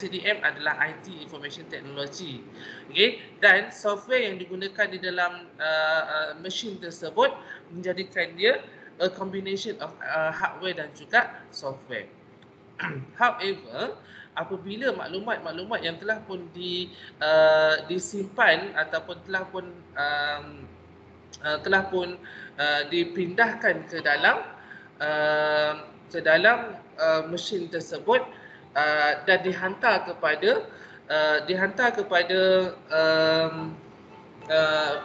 CDM adalah IT Information Technology. Okay, dan software yang digunakan di dalam mesin tersebut menjadikan dia a combination of hardware dan juga software. However, apabila maklumat-maklumat yang telah pun disimpan ataupun telah pun dipindahkan ke dalam mesin tersebut dan dihantar kepada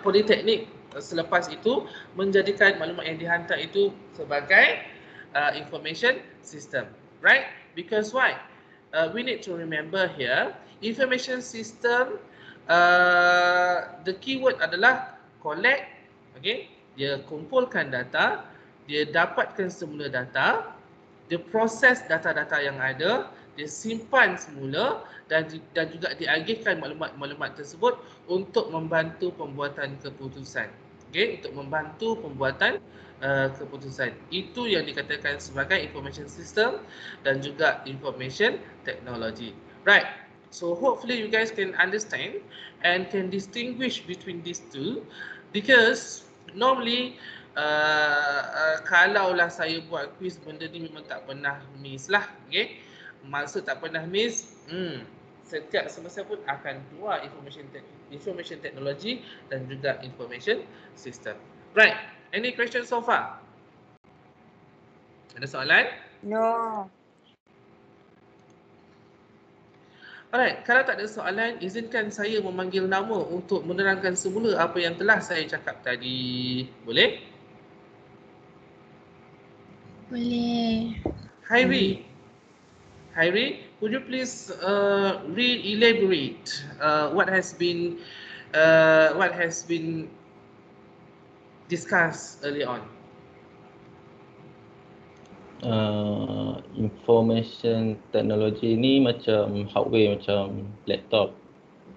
politeknik selepas itu, menjadikan maklumat yang dihantar itu sebagai information system, right? Because why? We need to remember here, information system, the keyword adalah collect. Okay, dia kumpulkan data, dia dapatkan semula data, dia proses data-data yang ada, dia simpan semula dan juga diagihkan maklumat-maklumat tersebut untuk membantu pembuatan keputusan. Okey, untuk membantu pembuatan keputusan. Itu yang dikatakan sebagai information system dan juga information technology. Right. So hopefully you guys can understand and can distinguish between these two, because normally kalaulah saya buat quiz, benda ni memang tak pernah miss lah. Okay? Maksud tak pernah miss, setiap semester pun akan keluar information technology dan juga information system. Right, any question so far? Ada soalan? No. Alright, kalau tak ada soalan, izinkan saya memanggil nama untuk menerangkan semula apa yang telah saya cakap tadi. Boleh? Boleh. Hairi, could you please re-elaborate what has been discussed early on? Information technology ni macam hardware, macam laptop.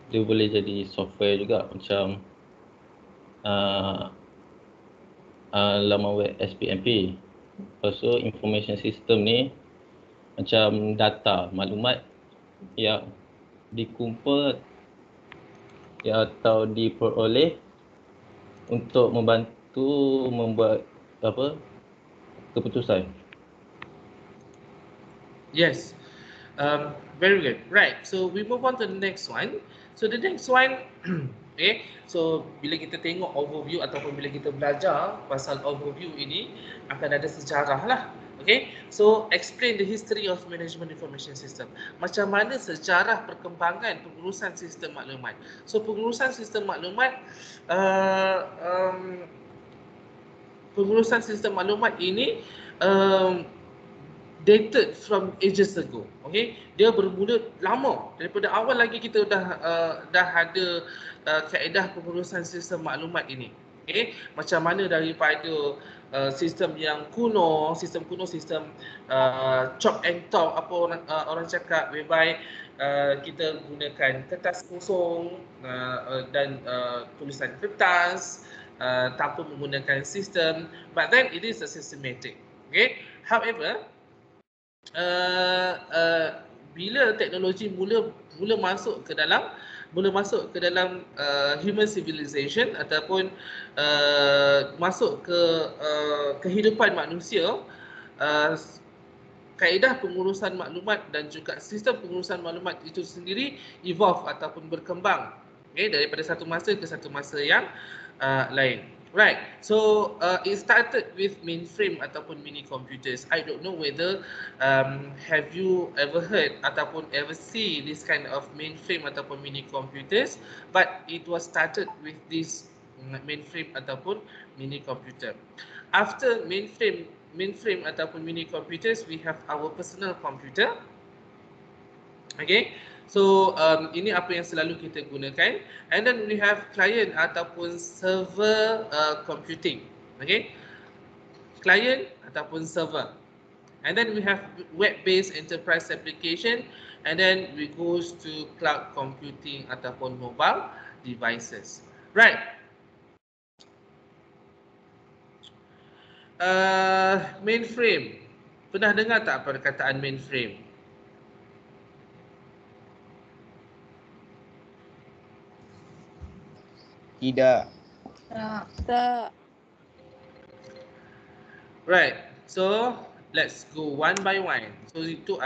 Dia boleh jadi software juga, macam laman web SPMP. Lepas tu information system ni macam data, maklumat yang dikumpul atau diperoleh untuk membantu membuat keputusan. Yes, very good. Right, so we move on to the next one. So the next one, okay, so bila kita tengok overview ataupun bila kita belajar pasal overview ini, akan ada sejarah lah. Okay, so explain the history of management information system. Macam mana sejarah perkembangan pengurusan sistem maklumat. So pengurusan sistem maklumat, ini dated from ages ago. Okay, dia bermula lama, daripada awal lagi kita dah ada kaedah pengurusan sistem maklumat ini. Okay, macam mana daripada sistem yang kuno, sistem chop and talk, apa orang cakap, whereby kita gunakan kertas kosong dan tulisan kertas tanpa menggunakan sistem, but then it is a systematic. Okay, however, bila teknologi mula masuk ke dalam human civilization ataupun masuk ke kehidupan manusia, kaedah pengurusan maklumat dan juga sistem pengurusan maklumat itu sendiri evolve ataupun berkembang, okay, daripada satu masa ke satu masa yang lain. Right, so it started with mainframe ataupun mini computers. I don't know whether have you ever heard ataupun ever see this kind of mainframe ataupun mini computers, but it was started with this mainframe ataupun mini computer. After mainframe ataupun mini computers, we have our personal computer. Okay, so ini apa yang selalu kita gunakan, and then we have client ataupun server computing. Okay, client ataupun server, and then we have web-based enterprise application, and then we goes to cloud computing ataupun mobile devices. Right. Mainframe, pernah dengar tak perkataan mainframe? Tidak. Tak. Tak. Right. So let's go one by one. So kita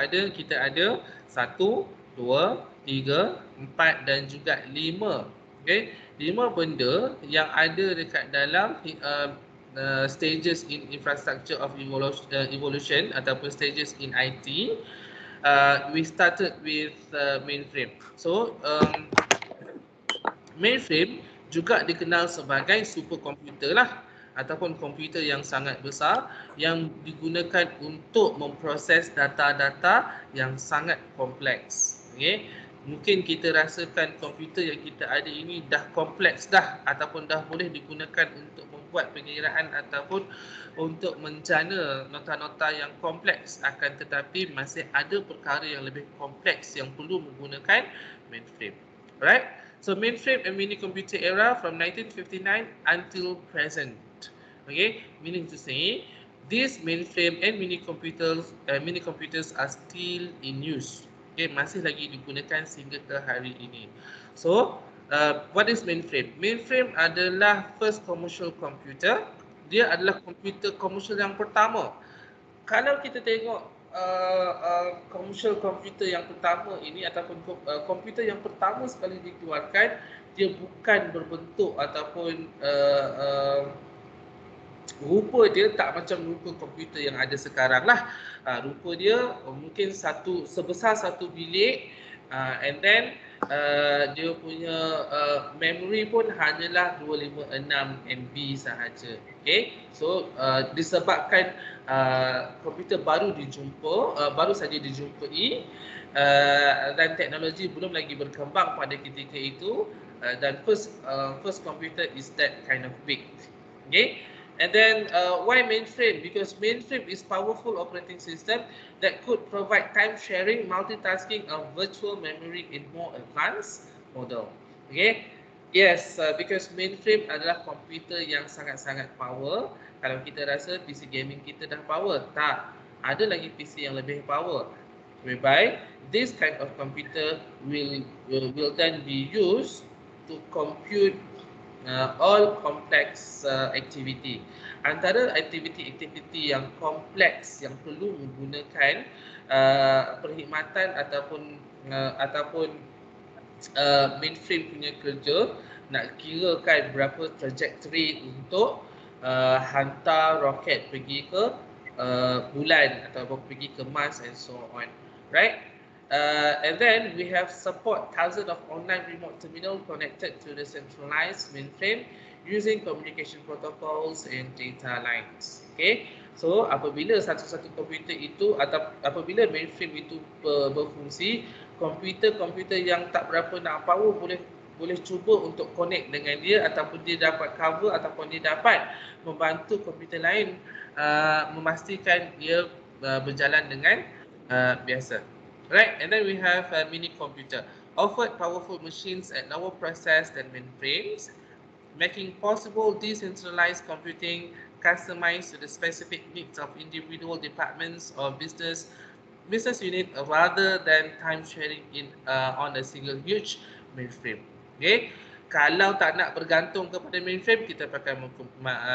ada 1, 2, 3, 4 dan juga 5. Okay. 5 benda yang ada dekat dalam stages in infrastructure of evolution ataupun stages in IT. We started with mainframe. So mainframe juga dikenal sebagai superkomputer lah, ataupun komputer yang sangat besar yang digunakan untuk memproses data-data yang sangat kompleks. Okay. Mungkin kita rasakan komputer yang kita ada ini dah kompleks dah, ataupun dah boleh digunakan untuk membuat pengiraan ataupun untuk menjana nota-nota yang kompleks, akan tetapi masih ada perkara yang lebih kompleks yang perlu menggunakan mainframe. Alright. So mainframe and mini computer era from 1959 until present. Okay, meaning to say these mainframe and mini computers are still in use. Okay, masih lagi digunakan sehingga ke hari ini. So what is mainframe? Mainframe adalah first commercial computer. Dia adalah komputer komersial yang pertama. Kalau kita tengok commercial computer yang pertama ini ataupun komputer yang pertama sekali dikeluarkan, dia bukan berbentuk ataupun rupa dia tak macam rupa komputer yang ada sekarang lah. Rupa dia mungkin sebesar satu bilik, and then dia punya memory pun hanyalah 256 MB sahaja. Okay, so disebabkan komputer baru saja dijumpai, dan teknologi belum lagi berkembang pada ketika itu, dan first computer is that kind of big. Okay. And then why mainframe? Because mainframe is powerful operating system that could provide time sharing, multitasking of virtual memory in more advanced model. Okay. Yes, because mainframe adalah komputer yang sangat-sangat power. Kalau kita rasa PC gaming kita dah power, tak. Ada lagi PC yang lebih power. Whereby this kind of computer will then be used to compute all complex activity. Antara aktiviti-aktiviti yang kompleks yang perlu menggunakan perkhidmatan ataupun mainframe punya kerja, nak kirakan berapa trajectory untuk hantar roket pergi ke bulan ataupun pergi ke Mars and so on, right? And then we have support thousands of online remote terminal connected to the centralized mainframe using communication protocols and data lines. Okay, so apabila satu-satu komputer itu atau apabila mainframe itu berfungsi, komputer-komputer yang tak berapa nak power boleh cuba untuk connect dengan dia, ataupun dia dapat cover ataupun dia dapat membantu komputer lain memastikan dia berjalan dengan biasa. Right, and then we have a mini computer, offered powerful machines at lower process than mainframes, making possible decentralized computing customized to the specific needs of individual departments or business unit rather than time sharing on a single huge mainframe. Okay, kalau tak nak bergantung kepada mainframe, kita pakai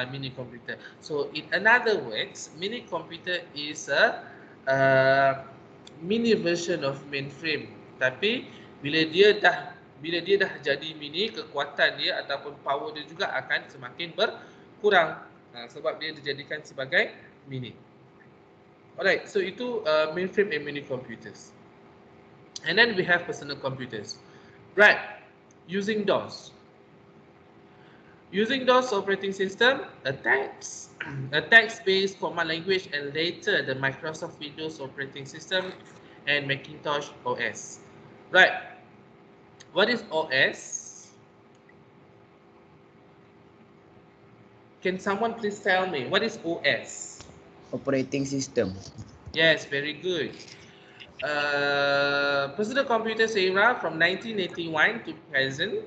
mini computer. So in another words, mini computer is a mini version of mainframe, tapi bila dia dah jadi mini, kekuatan dia ataupun power dia juga akan semakin berkurang sebab dia dijadikan sebagai mini. Alright, so itu mainframe and mini computers. And then we have personal computers. Right, using DOS. Using DOS operating system, a text-based command language, and later the Microsoft Windows operating system and Macintosh OS. Right. What is OS? Can someone please tell me what is OS? Operating system. Yes, very good. Personal computers era from 1981 to present.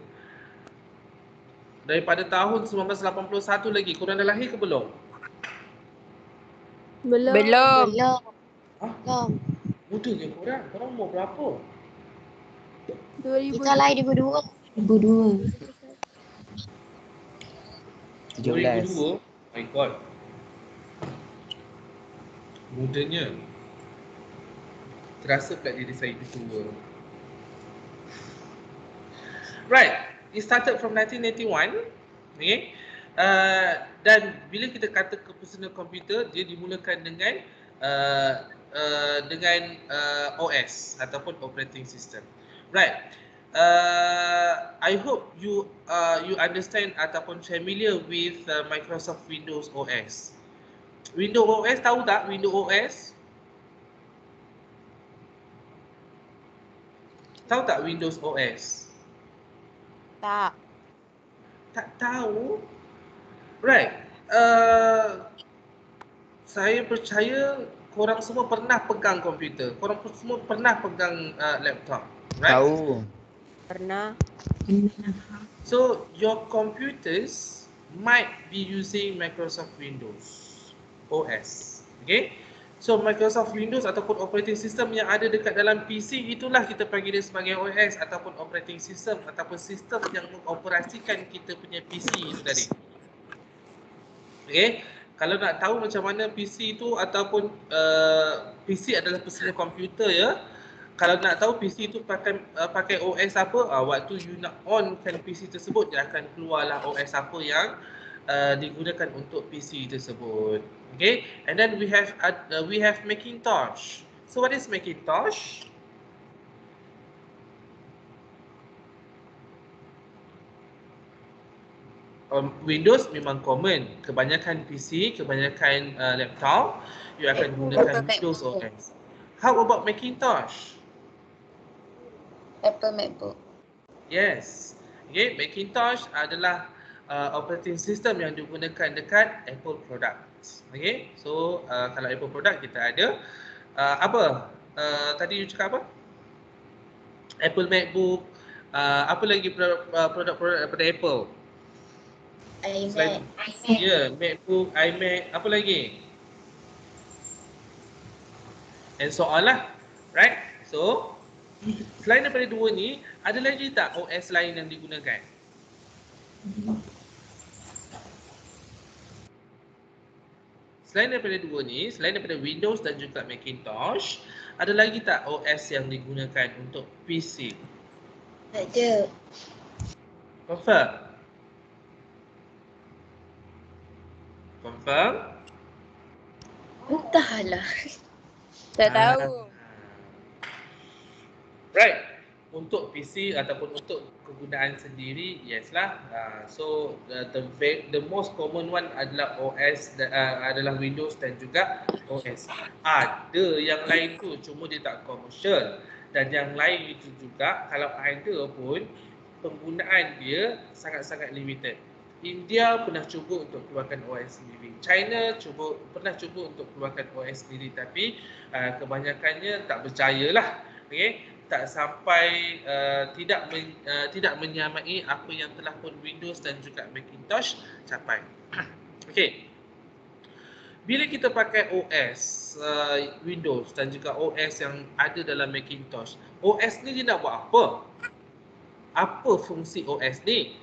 Daripada tahun 1981 lagi. Korang dah lahir ke belum? Belum. Ha? Muda je korang. Korang umur berapa? 2000. Kita lahir 2002. 2002. 17. 2002. My god. Mudanya. Terasa pula diri saya itu tua. Right. It started from 1981. Okay. Dan bila kita kata ke personal computer, dia dimulakan dengan OS ataupun operating system. Right. I hope you understand ataupun familiar with Microsoft Windows OS. Windows OS tahu tak? Windows OS? Tahu tak Windows OS? Tak. Tak tahu? Right. Saya percaya korang semua pernah pegang komputer. Korang semua pernah pegang laptop. Right? Tahu. Pernah. So your computers might be using Microsoft Windows OS. Okay? So Microsoft Windows ataupun operating system yang ada dekat dalam PC, itulah kita panggil dia sebagai OS ataupun operating system ataupun sistem yang mengoperasikan kita punya PC itu tadi. Okay? Kalau nak tahu macam mana PC itu ataupun PC adalah personal computer ya. Kalau nak tahu PC itu pakai OS apa, waktu you nak onkan PC tersebut, dia akan keluarlah OS apa yang digunakan untuk PC tersebut. Okay, and then we have Macintosh. So what is Macintosh? Windows memang common. Kebanyakan PC, kebanyakan laptop, you akan gunakan Windows OS. How about Macintosh? Apple MacBook. Yes. Okay, Macintosh adalah operating system yang digunakan dekat Apple products. Okay, so kalau Apple product kita ada apa? Tadi you cakap apa? Apple MacBook. Apa lagi produk-produk daripada Apple? iMac. Ya, MacBook, iMac, apa lagi? And so on lah. Right? So, selain daripada dua ni, ada lagi tak OS lain yang digunakan? Selain daripada dua ni, selain daripada Windows dan juga Macintosh, ada lagi tak OS yang digunakan untuk PC? Tak ada. Confirm? Confirm? Entahlah. Tak tahu. Right. Untuk PC ataupun untuk kegunaan sendiri, yes lah. So the most common one adalah OS adalah Windows dan juga OS. Ada yang lain tu, cuma dia tak komersial. Dan yang lain itu juga, kalau ada pun, penggunaan dia sangat-sangat limited. India pernah cuba untuk keluarkan OS sendiri. China pernah cuba untuk keluarkan OS sendiri, tapi kebanyakannya tak berjaya lah. Okay? Tak sampai tidak menyamai apa yang telah pun Windows dan juga Macintosh capai. Okay. Bila kita pakai OS Windows dan juga OS yang ada dalam Macintosh, OS ni dia nak buat apa? Apa fungsi OS ni?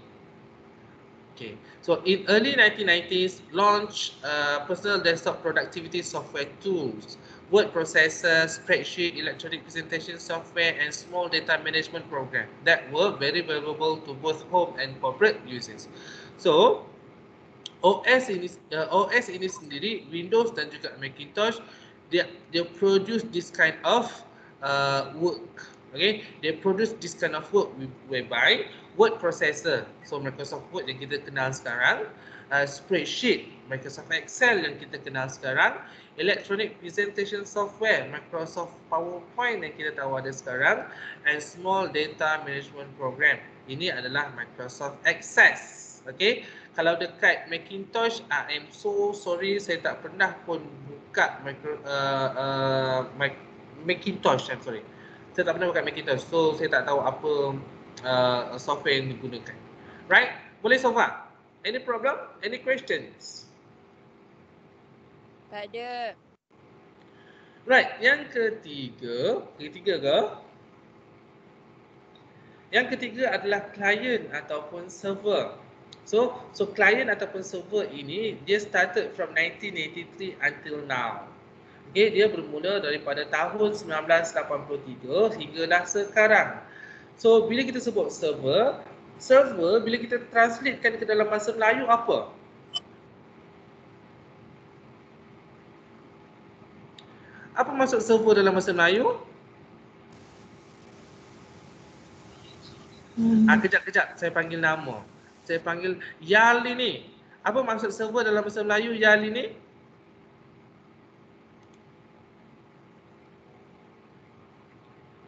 Okay, so in early 1990s, launch personal desktop productivity software tools, word processor, spreadsheet, electronic presentation software, and small data management program that were very valuable to both home and corporate users. So, OS ini sendiri, Windows dan juga Macintosh, dia produce this kind of work. Okay, they produce this kind of work whereby word processor, so Microsoft Word yang kita kenal sekarang, spreadsheet, Microsoft Excel yang kita kenal sekarang, electronic presentation software, Microsoft PowerPoint yang kita tahu ada sekarang, and small data management program. Ini adalah Microsoft Access. Okay, kalau dekat Macintosh, I'm so sorry, saya tak pernah pun buka Macintosh, I'm sorry. Saya tak pernah buka Macintosh, so saya tak tahu apa software yang digunakan. Right? Boleh so far? Any problem? Any questions? Tak ada. Right, yang ketiga ke? Yang ketiga adalah client ataupun server. So client ataupun server ini dia started from 1983 until now. Okay, dia bermula daripada tahun 1983 hinggalah sekarang. So bila kita sebut server bila kita translatekan ke dalam bahasa Melayu apa? Apa maksud server dalam bahasa Melayu? Kejap, saya panggil nama. Saya panggil Yal ini. Apa maksud server dalam bahasa Melayu Yal ini?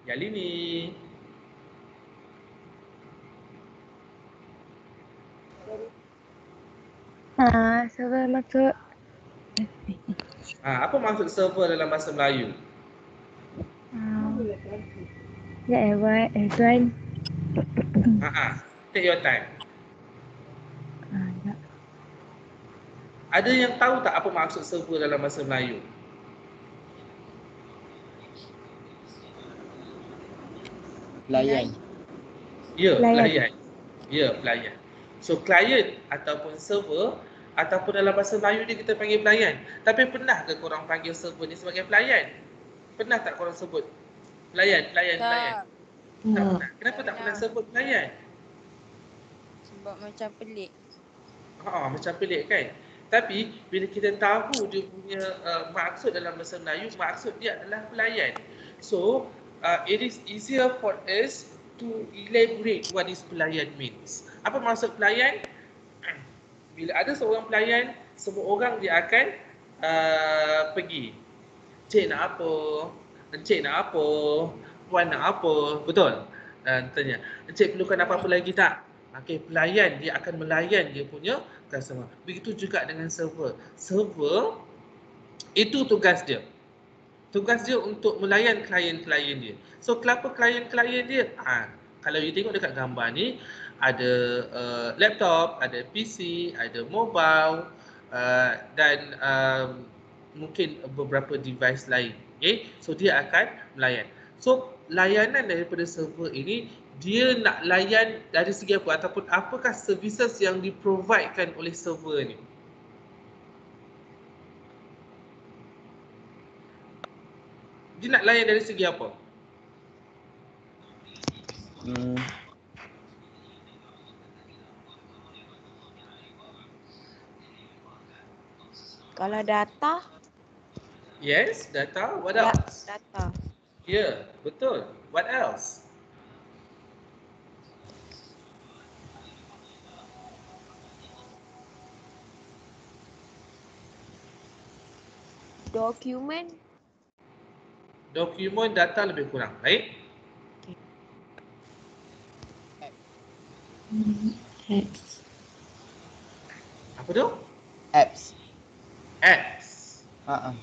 Yal ini. Server maksud. Apa maksud server dalam bahasa Melayu? Tuan. Take your time. Ada yang tahu tak apa maksud server dalam bahasa Melayu? Pelayan. Ya, Pelayan. pelayan. Ya, pelayan. So client ataupun server ataupun dalam bahasa Melayu ni kita panggil pelayan. Tapi pernah ke korang panggil server ni sebagai pelayan? Pernah tak korang sebut pelayan? Tak pernah. Kenapa tak pernah sebut pelayan? Sebab macam pelik. Macam pelik kan? Tapi bila kita tahu dia punya maksud dalam bahasa Melayu, maksud dia adalah pelayan. So it is easier for us to elaborate what is pelayan means. Apa maksud pelayan? Bila ada seorang pelayan, semua orang dia akan pergi. Cik nak apa? Encik nak apa? Puan nak apa? Betul? Tanya. Encik perlukan apa-apa lagi tak? Okay, pelayan dia akan melayan dia punya customer. Begitu juga dengan server. Server itu tugas dia. Tugas dia untuk melayan klien-klien dia. So kenapa klien-klien dia? Kalau you tengok dekat gambar ni, ada laptop, ada PC, ada mobile dan mungkin beberapa device lain. Okay? So dia akan melayan. So layanan daripada server ini dia nak layan dari segi apa ataupun apakah services yang diprovidekan oleh server ni? Dia nak layan dari segi apa? Kalau data? Yes, data. What else? Data. Yeah, betul. What else? Dokumen? Dokumen, data lebih kurang. Baik? Apps. Apa tu? Apps. Apps. Yes.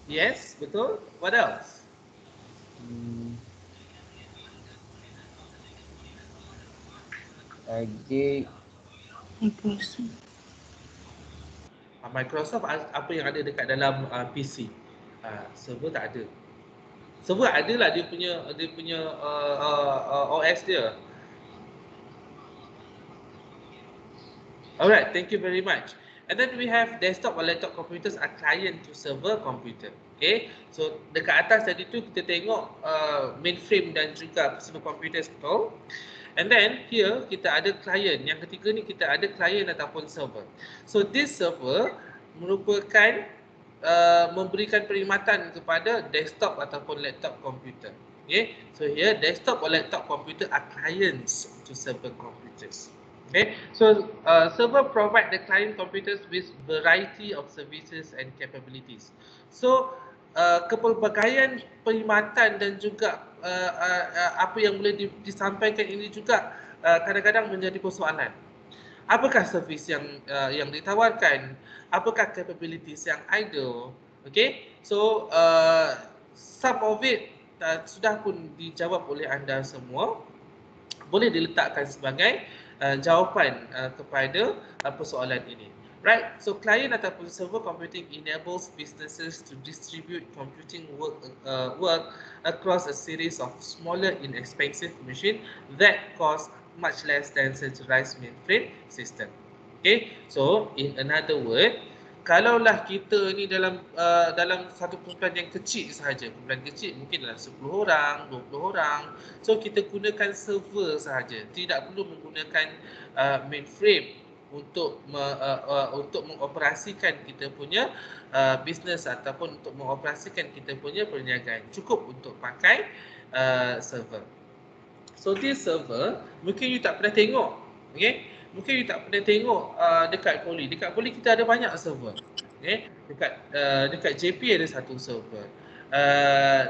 Yes, betul. What else? Lagi Microsoft. Microsoft apa yang ada dekat dalam PC. Server tak ada. Server adalah dia punya OS dia. Alright, thank you very much. And then we have desktop or laptop computers are client to server computer. Okay, so dekat atas tadi tu kita tengok mainframe dan juga personal computers, betul? And then here kita ada client. Yang ketiga ni kita ada client ataupun server. So this server merupakan memberikan perkhidmatan kepada desktop ataupun laptop computer. Okay, so here desktop or laptop computer are clients to server computers. Okay, so server provide the client computers with variety of services and capabilities. So kepelbagaian perkhidmatan dan juga apa yang boleh disampaikan ini juga kadang-kadang menjadi persoalan. Apakah servis yang ditawarkan? Apakah capabilities yang ada? Okay, so some of it sudah pun dijawab oleh anda semua. Boleh diletakkan sebagai jawapan kepada persoalan ini. Right, so client ataupun server computing enables businesses to distribute computing work across a series of smaller, inexpensive machines that cost much less than centralized mainframe system. Okay, so in another word, kalaulah kita ni dalam satu kumpulan yang kecil sahaja, kumpulan kecil mungkin dalam 10 orang, 20 orang, so kita gunakan server sahaja, tidak perlu menggunakan mainframe untuk mengoperasikan kita punya bisnes ataupun untuk mengoperasikan kita punya perniagaan. Cukup untuk pakai server. So this server mungkin you tak pernah tengok, okay? Mungkin you tak pernah tengok dekat Poly. Dekat Poly kita ada banyak server. Okay? Dekat JP ada satu server.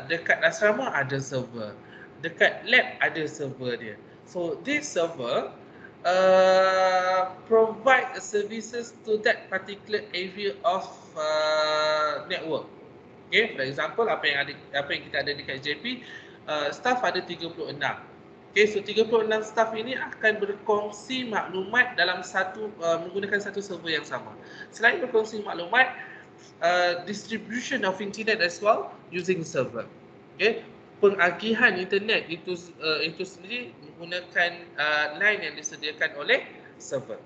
Dekat asrama ada server. Dekat lab ada server dia. So this server provide services to that particular area of network. Okay, for example apa yang kita ada dekat JP, staff ada 36. Okay, so 36 staff ini akan berkongsi maklumat dalam menggunakan satu server yang sama. Selain berkongsi maklumat, distribution of internet as well using server. Okay, pengagihan internet itu sendiri menggunakan line yang disediakan oleh server.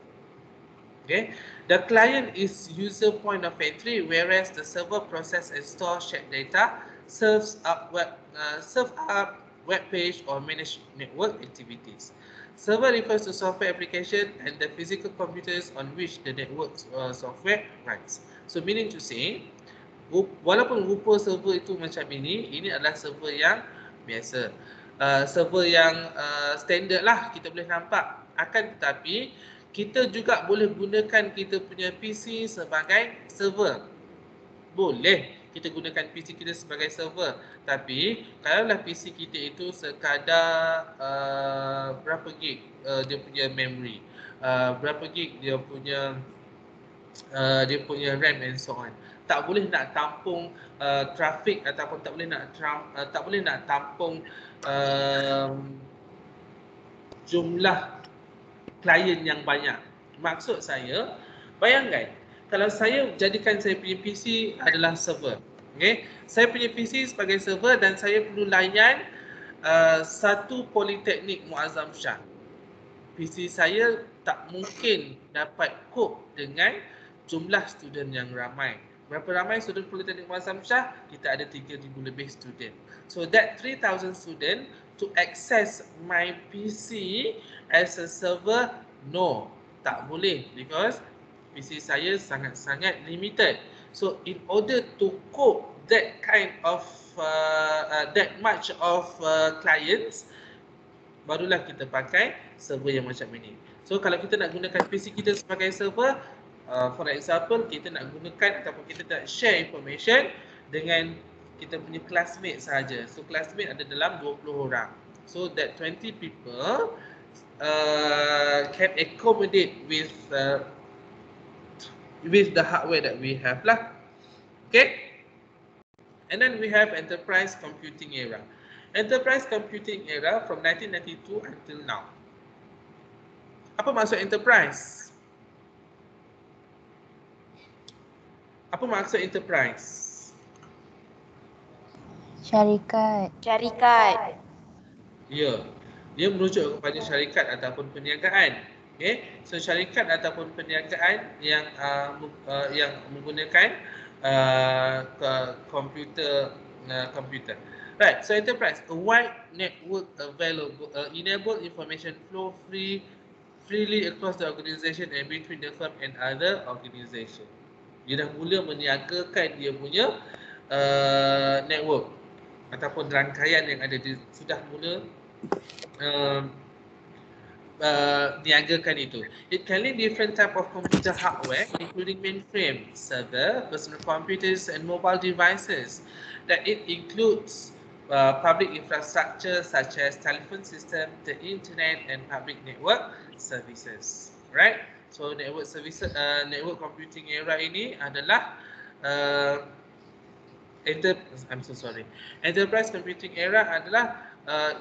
Okay, the client is user point of entry, whereas the server process and store shared data, serves up web page or manage network activities. Server refers to software application and the physical computers on which the network software runs. So meaning to say, walaupun rupa server itu macam ini adalah server yang biasa. Server yang standard lah kita boleh nampak. Akan tetapi, kita juga boleh gunakan kita punya PC sebagai server. Boleh kita gunakan PC kita sebagai server. Tapi kalaulah PC kita itu sekadar berapa gig dia punya memory, berapa gig dia punya RAM and so on, tak boleh nak tampung traffic ataupun tak boleh nak tampung jumlah klien yang banyak. Maksud saya, bayangkan kalau saya jadikan saya punya PC adalah server, okay? Saya punya PC sebagai server dan saya perlu layan satu Politeknik Muazzam Shah. PC saya tak mungkin dapat cope dengan jumlah student yang ramai. Berapa ramai student Politeknik Muazzam Shah? Kita ada 3,000 lebih student. So that 3,000 student to access my PC as a server, no, tak boleh, because PC saya sangat-sangat limited. So in order to cope that kind of that much of clients, barulah kita pakai server yang macam ini. So kalau kita nak gunakan PC kita sebagai server, for example, kita nak gunakan ataupun kita nak share information dengan kita punya classmate sahaja. So classmate ada dalam 20 orang. So that 20 people can accommodate with the hardware that we have lah. Okay? And then we have enterprise computing era. Enterprise computing era from 1992 until now. Apa maksud enterprise? Apa maksud enterprise? Syarikat. Syarikat. Ya, dia merujuk kepada syarikat ataupun perniagaan. Okay, so syarikat ataupun perniagaan yang menggunakan komputer. Right, so enterprise, a wide network available, enable information flow freely across the organisation and between the firm and other organisation. Dia dah mula meniagakan dia punya network ataupun rangkaian yang ada, dia sudah mula niagakan itu. It can link different type of computer hardware, including mainframe, server, personal computers, and mobile devices. That it includes public infrastructure such as telephone system, the internet, and public network services. Right? So network services, network computing era ini adalah enterprise computing era adalah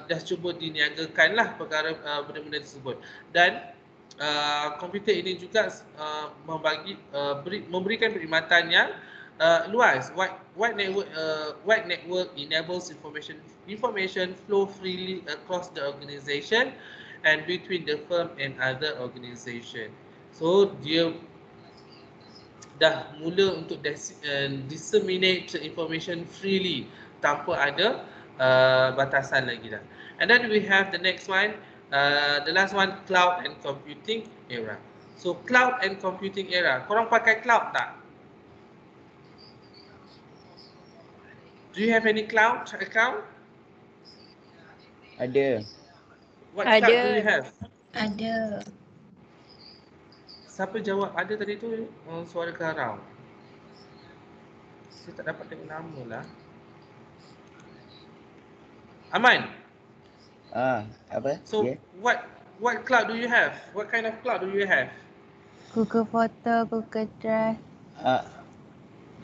dah cuba diniagakan lah perkara benda-benda tersebut, dan komputer ini juga memberikan perkhidmatan yang luas. Wide network enables information flow freely across the organisation and between the firm and other organisation. So dia dah mula untuk disseminate information freely tanpa ada batasan lagi dah. And then we have the next one, the last one, cloud and computing era. So cloud and computing era, korang pakai cloud tak? Do you have any cloud account? Ada. What Ada. cloud do you have? Ada. Siapa jawab ada tadi tu? Suara karau. Saya tak dapat tengok nama lah. Aman. Apa? So Yeah. what cloud do you have? What kind of cloud do you have? Google Photo, Google Drive.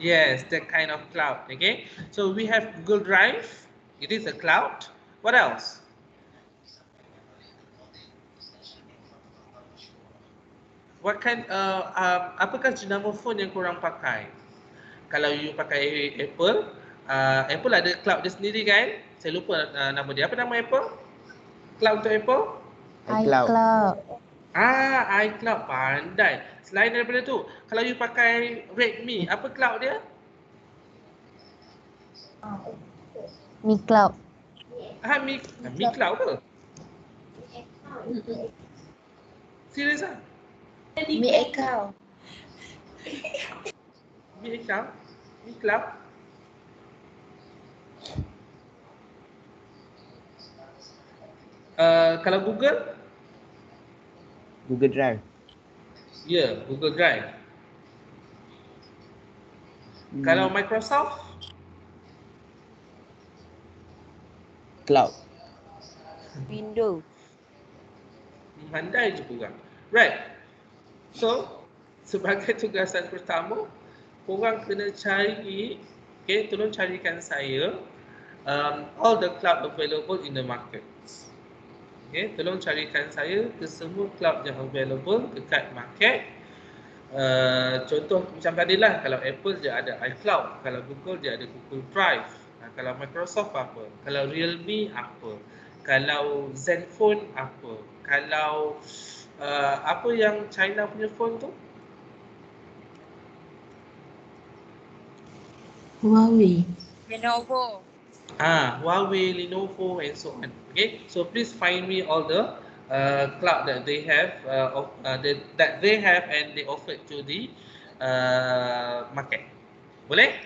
Yes, that kind of cloud. Okay. So we have Google Drive. It is a cloud. What else? What kind? Apakah jenama phone yang korang pakai? Kalau you pakai Apple, Apple ada cloud dia sendiri kan? Saya lupa nama dia. Apa nama Apple? Cloud untuk Apple? iCloud. iCloud. iCloud, pandai. Selain daripada tu, kalau you pakai Redmi, apa cloud dia? Mi Cloud. Mi Cloud ke? Serius ah? Mi Account. Mi Cloud? Mi Cloud? Kalau Google? Google Drive. Ya, Google Drive. Kalau Microsoft? Cloud. Window. Pandai je korang. Right. So, sebagai tugasan pertama, korang kena cari, okay, tolong carikan saya all the cloud available in the market. Okay, tolong carikan saya ke semua cloud yang available dekat market. Contoh macam tadi lah, kalau Apple dia ada iCloud, kalau Google dia ada Google Drive, kalau Microsoft apa, kalau Realme apa, kalau Zenfone apa, kalau apa yang China punya phone tu? Huawei. Lenovo. Huawei, Lenovo and so on. Okay, so please find me all the cloud that they have, that they have and they offer to the market. Boleh?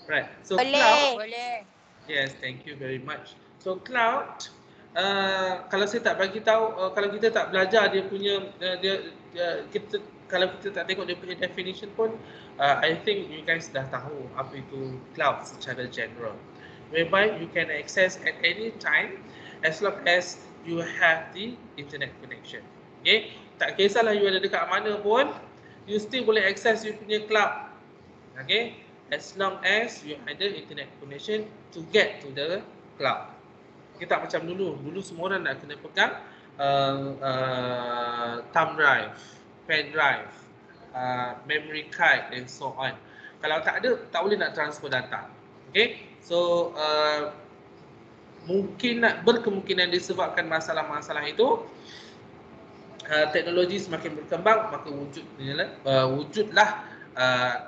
Right. So cloud. Boleh. Yes, thank you very much. So cloud, kalau saya tak bagi tahu, kalau kita tak belajar dia punya, kalau kita tak tengok dia punya definition pun, I think you guys dah tahu apa itu cloud secara general. Whereby you can access at any time as long as you have the internet connection. Okay, tak kisahlah you ada dekat mana pun, you still boleh access you punya cloud. Okay, as long as you ada internet connection to get to the cloud. Kita tak macam dulu semua orang nak kena pegang thumb drive, pen drive, memory card and so on. Kalau tak ada, tak boleh nak transfer data. Okay, so berkemungkinan disebabkan masalah-masalah itu, teknologi semakin berkembang, maka wujudlah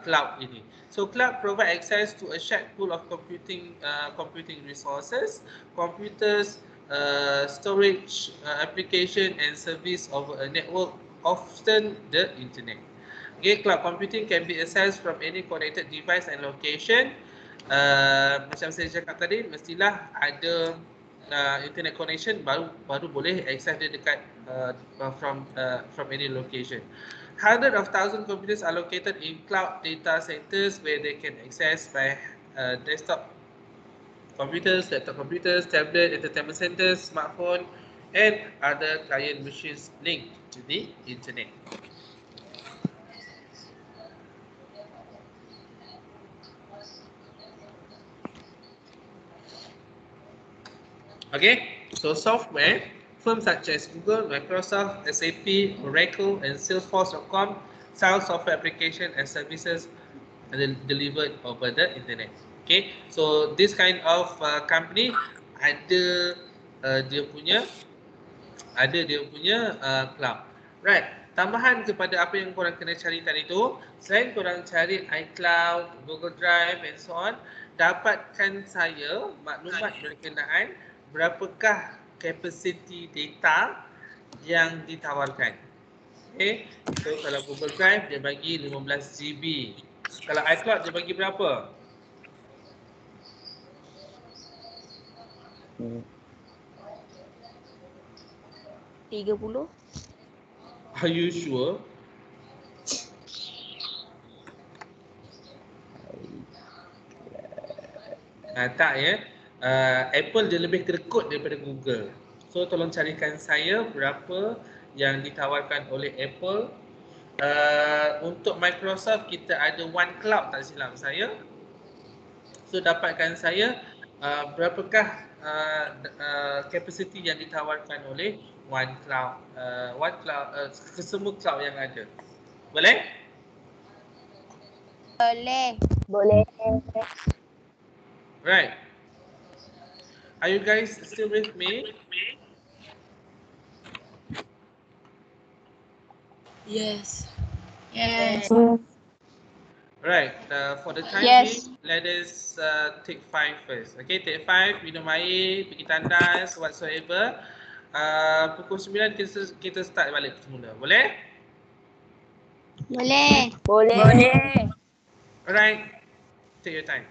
cloud ini. So cloud provide access to a shared pool of computing resources, computers, storage, application and service over a network, often the internet. Okay, cloud computing can be accessed from any connected device and location. Macam saya cakap tadi, mestilah ada internet connection baru boleh access dia dekat from any location. Hundreds of thousands of computers are located in cloud data centers where they can access by desktop computers, laptop computers, tablet, entertainment centers, smartphone, and other client machines linked to the internet. Okay, so software, firms such as Google, Microsoft, SAP, Oracle, and Salesforce.com sell software application and services delivered over the internet. Okay, so this kind of company ada dia punya cloud. Right. Tambahan kepada apa yang korang kena cari tadi tu, selain korang cari iCloud, Google Drive and so on, dapatkan saya maklumat berkenaan berapakah capacity data yang ditawarkan. Okay. So kalau Google Drive dia bagi 15 GB. Kalau iCloud dia bagi berapa? Hmm. 30. Are you sure? Tak ya. Apple dia lebih kerekut daripada Google. So tolong carikan saya berapa yang ditawarkan oleh Apple. Untuk Microsoft kita ada OneCloud tak silap saya. So dapatkan saya berapakah capacity yang ditawarkan oleh OneCloud. Kesemua cloud yang ada. Boleh? Boleh. Boleh. Right. Are you guys still with me? Yes. Yes. Right. For the time Yes. being, let us take 5 first. Okay, take 5, minum air, pergi tandas, whatsoever. Pukul 9 kita start balik semula. Boleh? Boleh. Boleh. Alright. Take your time.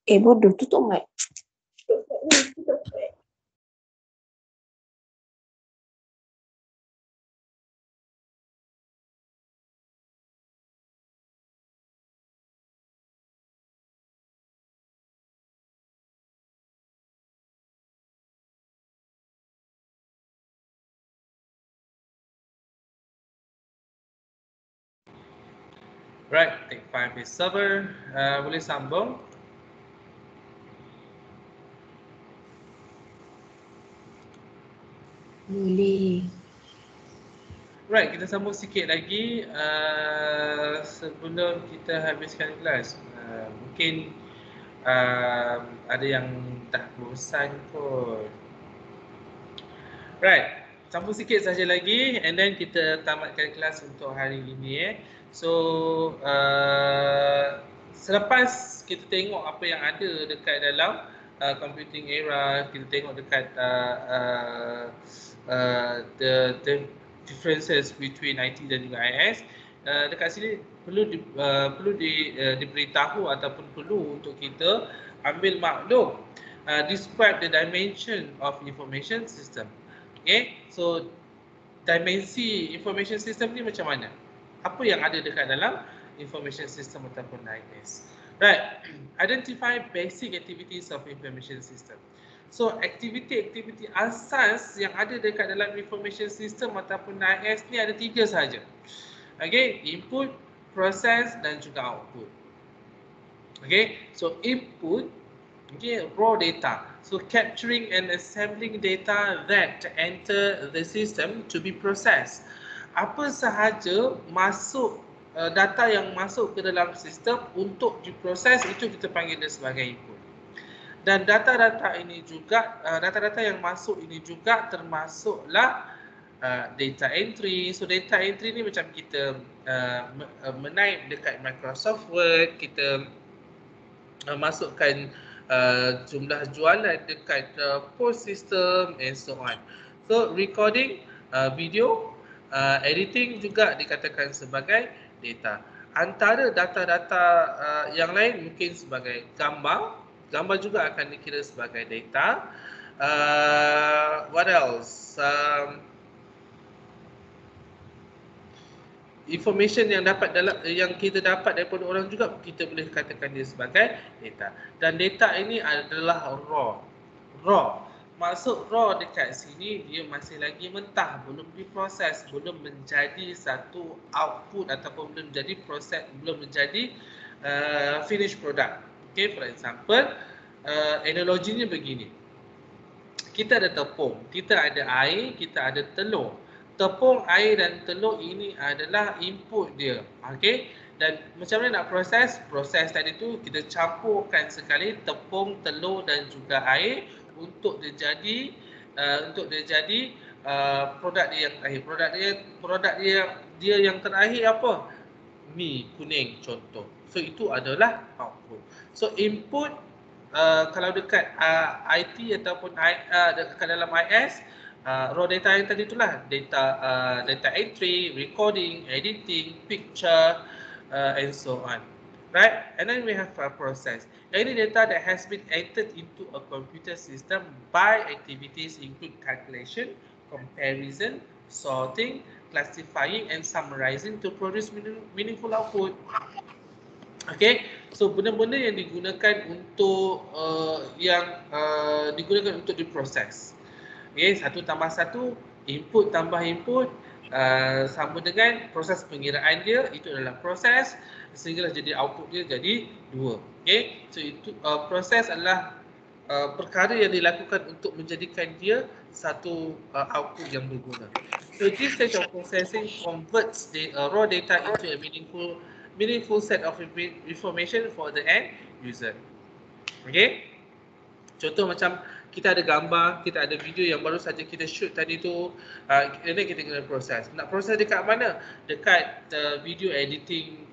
Bodoh, tutup mic. Right, take 5 is server. Boleh sambung. Boleh. Right, kita sambung sikit lagi sebelum kita habiskan kelas. Mungkin ada yang dah bosan kot. Right, sambung sikit saja lagi and then kita tamatkan kelas untuk hari ini. So, selepas kita tengok apa yang ada dekat dalam computing era, kita tengok dekat the differences between IT dan juga IS, dekat sini perlu diberitahu ataupun perlu untuk kita ambil maklum describe the dimension of information system. Okay, so dimensi information system ni macam mana? Apa yang ada dekat dalam information system ataupun IS? Right, identify basic activities of information system. So aktiviti-aktiviti asas yang ada dekat dalam information system ataupun IS ni ada 3 sahaja. Okay, input, process dan juga output. Okay, so input, okay, raw data. So capturing and assembling data that enter the system to be processed. Apa sahaja masuk data yang masuk ke dalam sistem untuk diproses, itu kita panggil dia sebagai input. Dan data-data ini juga, data-data yang masuk ini juga termasuklah data entry. So data entry ni macam kita menaip dekat Microsoft Word, kita masukkan jumlah jualan dekat post system and so on. So recording, video, editing juga dikatakan sebagai data. Antara data-data yang lain mungkin sebagai gambar. Gambar juga akan dikira sebagai data. What else? Information yang kita dapat daripada orang juga kita boleh katakan dia sebagai data. Dan data ini adalah raw. Maksud raw dekat sini dia masih lagi mentah, belum diproses, belum menjadi satu output ataupun belum menjadi proses, belum menjadi finished product. Okay, for example, analoginya begini. Kita ada tepung, kita ada air, kita ada telur. Tepung, air dan telur ini adalah input dia. Okey, dan macam mana nak proses? Proses tadi tu kita campurkan sekali tepung, telur dan juga air untuk dia jadi produk dia yang terakhir. Produk dia yang terakhir apa? Mi kuning contoh. So itu adalah output. So input kalau dekat IT ataupun dekat dalam IS, raw data yang tadi itulah data entry, recording, editing, picture and so on. Right? And then we have a process. Any data that has been entered into a computer system by activities include calculation, comparison, sorting, classifying and summarizing to produce meaningful output. Okay, so benda-benda yang digunakan untuk digunakan untuk diproses. Okay, 1 tambah 1, input tambah input, sama dengan proses pengiraan dia, itu adalah proses, sehinggalah jadi output dia jadi 2. Okay, so itu proses adalah perkara yang dilakukan untuk menjadikan dia satu output yang berguna. So this stage of processing converts the raw data into a meaningful set of information for the end user. Okay, contoh macam kita ada gambar, kita ada video yang baru saja kita shoot tadi tu, dan kita kena proses. Nak proses dekat mana? Dekat video editing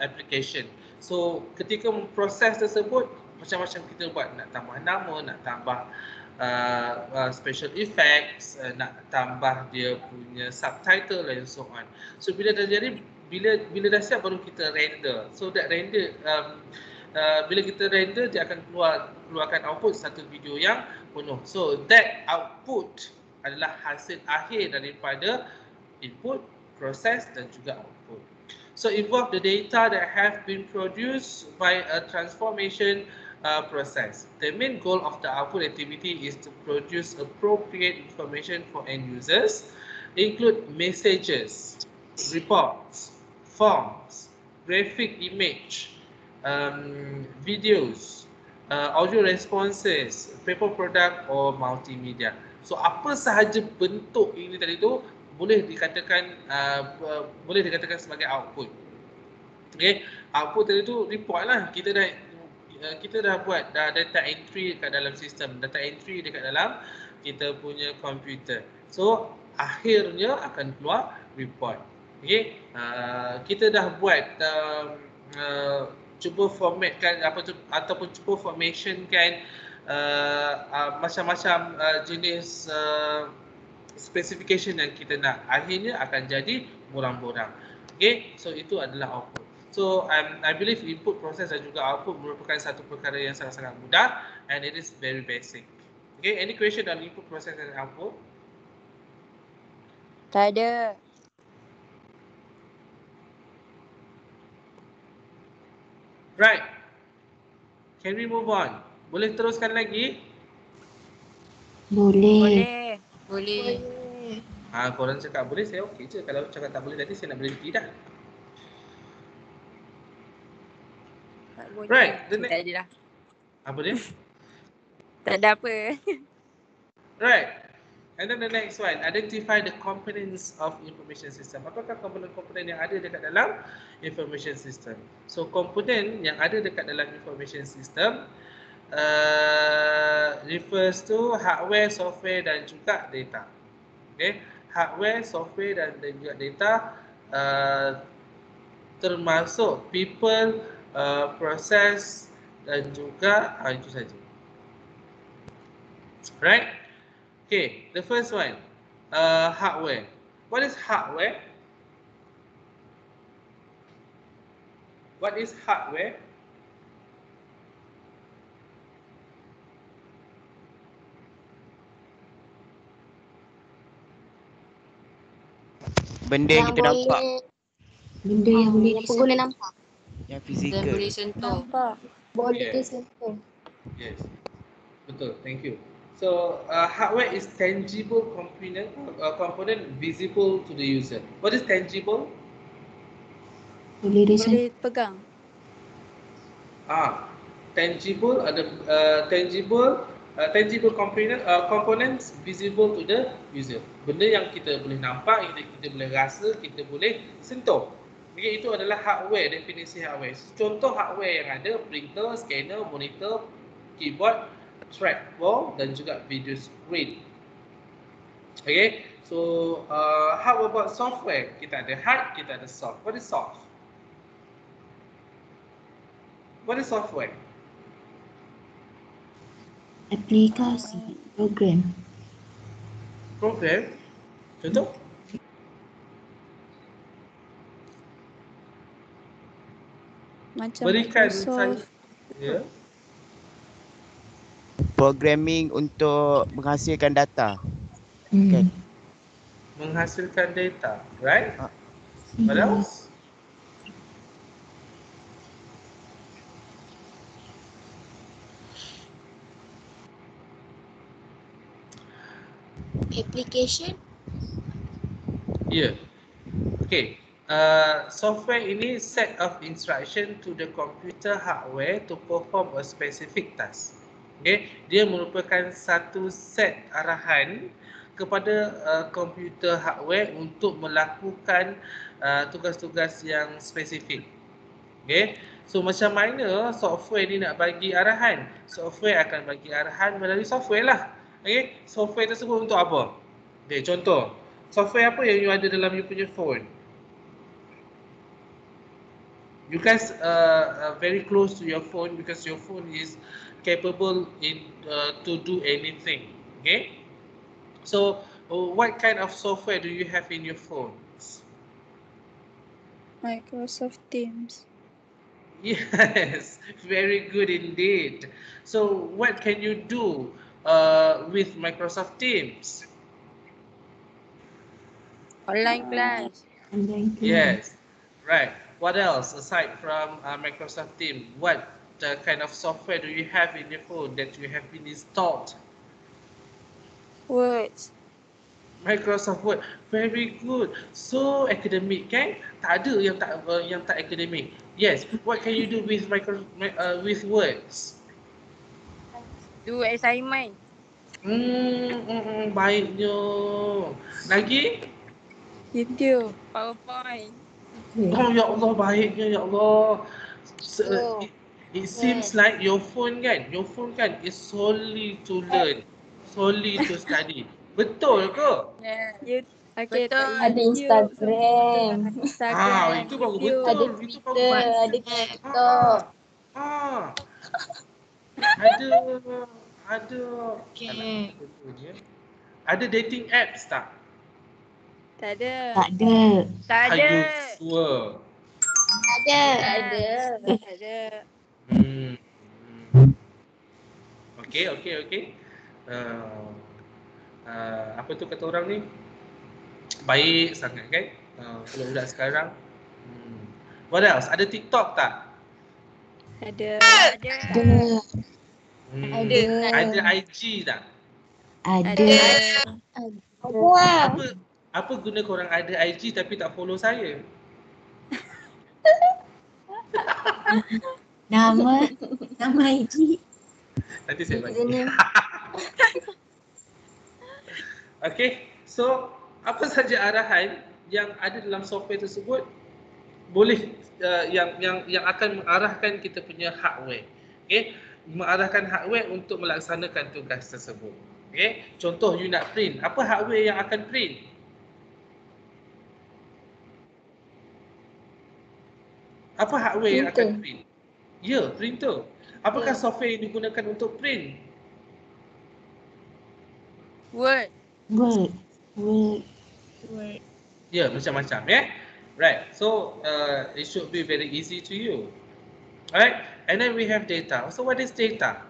application. So ketika memproses tersebut, macam-macam kita buat, nak tambah nama, nak tambah special effects, nak tambah dia punya subtitle and so on. So bila dah jadi bila dah siap baru kita render. So that render bila kita render dia akan keluarkan output satu video yang penuh. So that output adalah hasil akhir daripada input, proses dan juga output. So involve the data that have been produced by a transformation process. The main goal of the output activity is to produce appropriate information for end users, include messages, reports, forms, graphic image, videos, audio responses, paper product or multimedia. So apa sahaja bentuk ini tadi tu boleh dikatakan sebagai output. Okay, output tadi tu report lah. Kita dah buat data entry dekat dalam sistem, data entry dekat dalam kita punya komputer. So akhirnya akan keluar report. Okay, kita dah buat cuba formatkan ataupun cuba formationkan macam-macam jenis specification yang kita nak. Akhirnya akan jadi borang-borang. Okay, so itu adalah output. So I believe input, proses dan juga output merupakan satu perkara yang sangat-sangat mudah and it is very basic. Okay, any question on input, proses dan output? Tak ada. Right. Can we move on? Boleh teruskan lagi? Boleh. Boleh. Korang cakap boleh, saya okey je. Kalau cakap tak boleh tadi, saya nak berhenti dah. Tak boleh. Right. Tak ada dah. Apa dia? Tak ada apa. Right. And then the next one, identify the components of information system. Apakah komponen-komponen yang ada dekat dalam information system? So komponen yang ada dekat dalam information system refers to hardware, software dan juga data. Okay, hardware, software dan juga data termasuk people, proses dan juga itu saja. Right? Okay, the first one, hardware. What is hardware? What is hardware? Benda yang kita nampak. Benda yang boleh Pengguna nampak. Yang Dan fizikal. boleh sentuh. Boleh Yes. sentuh. Yes, betul. Thank you. So hardware is tangible component visible to the user. What is tangible? Boleh Boleh pegang. Tangible ada tangible components visible to the user. Benda yang kita boleh nampak, kita boleh rasa, kita boleh sentuh. Okay, itu adalah hardware, definisi hardware. Contoh hardware yang ada, printer, scanner, monitor, keyboard, trackball dan juga video screen. Okay, so how about software? Kita ada hard, kita ada soft. What is soft? What is software? aplikasi, program. Program. Contoh? Macam Berikan Microsoft. Ya. Programming untuk menghasilkan data. Okay. Menghasilkan data, right? Ah. What else? Application. Yeah. Okay. Software ini set of instruction to the computer hardware to perform a specific task. Okay, dia merupakan satu set arahan kepada komputer hardware untuk melakukan tugas-tugas yang spesifik. Okay, so macam mana software ni nak bagi arahan? Software akan bagi arahan melalui software lah. Okay, software tersebut untuk apa? Okay, contoh, software apa yang you ada dalam you punya phone? You guys are very close to your phone because your phone is capable to do anything. Okay, so what kind of software do you have in your phones? Microsoft Teams. Yes, very good indeed. So what can you do with Microsoft Teams? Online class. Online class. Yes, right. What else aside from Microsoft Teams? What kind of software do you have in your phone that you have been installed? Words. Microsoft Word, very good. So academic kan? Tak ada yang tak academic. Yes. What can you do with with words? Do assignment. Baiknya. Lagi? YouTube. PowerPoint. Oh ya Allah, baiknya ya Allah. Oh. It seems like your phone kan is solely to learn, solely to study. Betul ke? Yeah. Okay, Betul. tak Ada YouTube, Instagram. Instagram, Itu baru YouTube. Ada betul. Itu baru Twitter, betul. ada TikTok. Ah. Ada Okay. ada dating apps tak? Tak ada. Tak ada. Tak Are ada. you sure? Ada. Ada. Tak ada. Okay. Apa tu kata orang ni? Baik sangat kan? Budak-budak sekarang. What else? Ada TikTok tak? Ada. Ada. Ada IG tak? Ada. Apa guna korang ada IG tapi tak follow saya? Nama IG. Nanti saya bagi. Okay, so apa saja arahan yang ada dalam software tersebut boleh yang akan mengarahkan kita punya hardware. Okay, mengarahkan hardware untuk melaksanakan tugas tersebut. Okay, contoh you nak print, apa hardware yang akan print? Apa hardware yang akan print? Ya, printer. Apakah software yang digunakan untuk print? Word. Ya, macam-macam ya. Right. So it should be very easy to you. Alright. And then we have data. So what is data?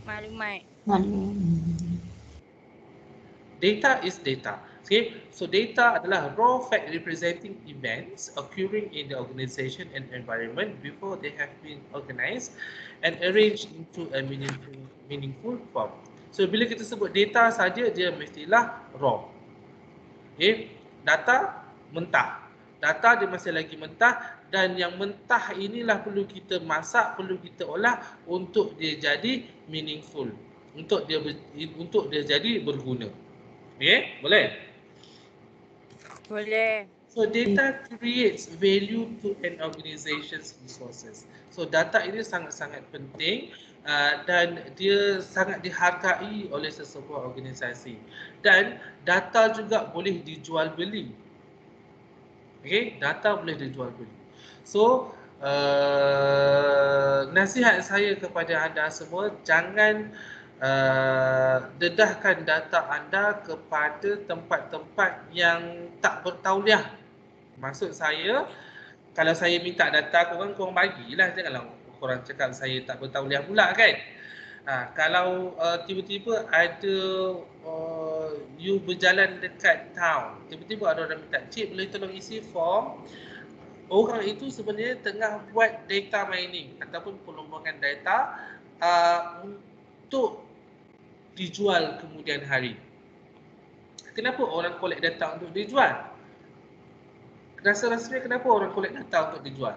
Maklumat. Data is data. Okay. So data adalah raw fact representing events occurring in the organization and environment before they have been organized and arranged into a meaningful form. So bila kita sebut data saja, dia mestilah raw. Okay. Data mentah. Data dia masih lagi mentah dan yang mentah inilah perlu kita masak, perlu kita olah untuk dia jadi meaningful. Untuk dia jadi berguna. Okay? Boleh? Boleh. So data creates value to an organization's resources. So data ini sangat-sangat penting dan dia sangat dihargai oleh sesebuah organisasi. Dan data juga boleh dijual beli. Okay, data boleh dijual beli. So nasihat saya kepada anda semua, jangan dedahkan data anda kepada tempat-tempat yang tak bertauliah. Maksud saya, kalau saya minta data korang bagilah, janganlah korang cakap saya tak bertauliah pula kan. Kalau tiba-tiba ada you berjalan dekat town, tiba-tiba ada orang minta, cik boleh tolong isi form. Orang itu sebenarnya tengah buat data mining ataupun pengembangan data untuk dijual kemudian hari. Kenapa orang collect data untuk dijual? Rasa-rasanya kenapa orang collect data untuk dijual?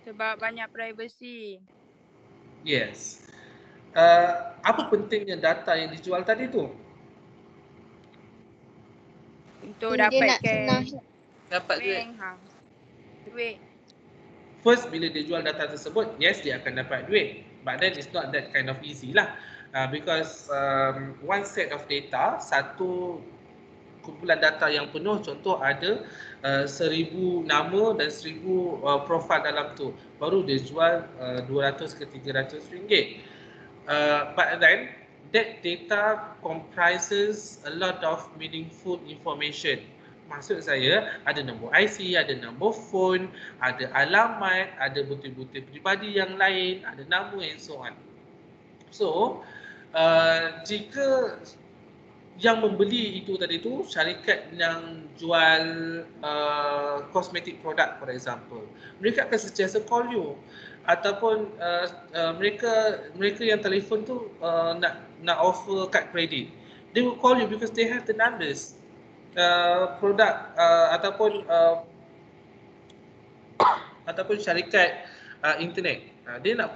Sebab banyak privacy. Yes. Apa pentingnya data yang dijual tadi tu? Untuk Dia dapat nak cash. Dapat duit. Duit. First, bila dia jual data tersebut, yes, dia akan dapat duit. But then it's not that kind of easy lah. Because one set of data, satu kumpulan data yang penuh, contoh ada 1000 nama dan 1000 profil dalam tu, baru dia jual 200 ke 300 ringgit. But then that data comprises a lot of meaningful information. Maksud saya, ada nombor IC, ada nombor phone, ada alamat, ada bukti-bukti peribadi yang lain, ada nama and so on. So, jika yang membeli itu tadi tu syarikat yang jual cosmetic product for example, mereka akan sentiasa call you, ataupun mereka yang telefon tu nak offer kad kredit, they will call you because they have the numbers, produk ataupun syarikat internet, dia nak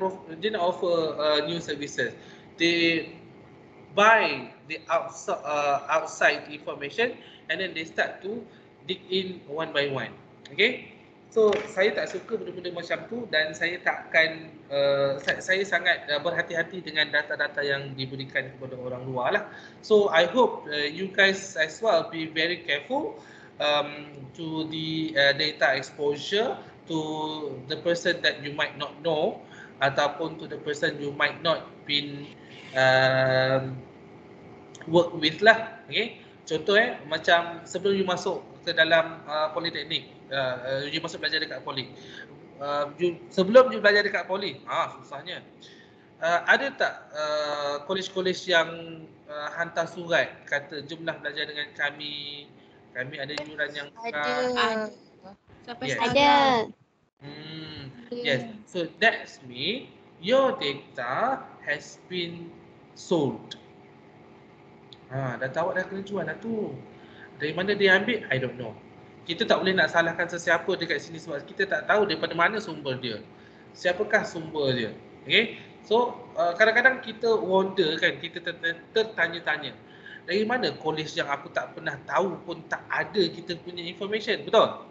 offer new services, they buy the outside information and then they start to dig in one by one. Okay, so saya tak suka benda-benda macam tu dan saya takkan saya sangat berhati-hati dengan data-data yang diberikan kepada orang luar lah. So I hope you guys as well be very careful to the data exposure to the person that you might not know ataupun to the person you might not been work with lah. Okay, contoh macam sebelum you masuk ke dalam politeknik, you masuk belajar dekat poli, sebelum you belajar dekat poli, susahnya, ada tak kolej-kolej yang hantar surat kata jomlah belajar dengan kami ada yuran yang Ada. Sampai Yes. Ada. Yes, so that's mean your data has been sold. Data awak dah kena jual lah tu. Dari mana dia ambil, I don't know. Kita tak boleh nak salahkan sesiapa dekat sini sebab kita tak tahu daripada mana sumber dia. Siapakah sumber dia. Okay, so kadang-kadang kita wonder kan, kita tertanya-tanya, dari mana kolej yang aku tak pernah tahu pun tak ada kita punya information, betul?